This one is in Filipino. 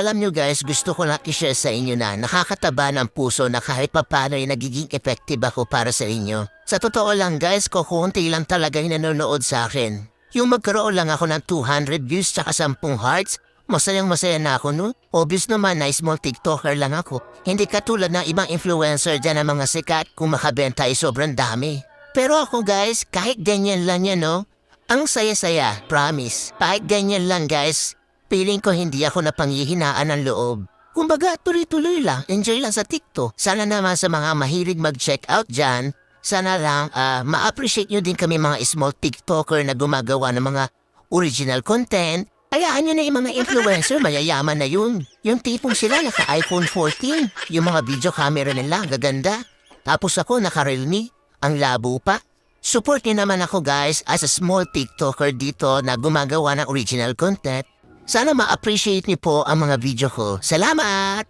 Alam nyo guys, gusto ko lang i-share sa inyo na nakakataba ng puso na kahit papano ay nagiging effective ako para sa inyo. Sa totoo lang guys, kukunti lang talaga yung nanonood sa akin. Yung magkaroon lang ako ng 200 views tsaka 10 hearts, masayang masaya na ako no? Obvious naman na small TikToker lang ako. Hindi katulad ng ibang influencer dyan ng mga sikat kung makabenta ay sobrang dami. Pero ako guys, kahit ganyan lang yan no? Ang saya-saya, promise. Kahit ganyan lang guys, feeling ko hindi ako napanghihinaan ng loob. Kumbaga, tuloy-tuloy lang, enjoy lang sa TikTok. Sana naman sa mga mahilig mag-check out dyan, sana lang ma-appreciate nyo din kami mga small TikToker na gumagawa ng mga original content. Hayaan nyo na yung mga influencer, mayayaman na yun. Yung tipong sila naka-iPhone 14, yung mga video camera nila, gaganda. Tapos ako naka-Realme, ang labo pa. Support niyo naman ako guys as a small TikToker dito na gumagawa ng original content. Sana ma-appreciate niyo po ang mga video ko. Salamat!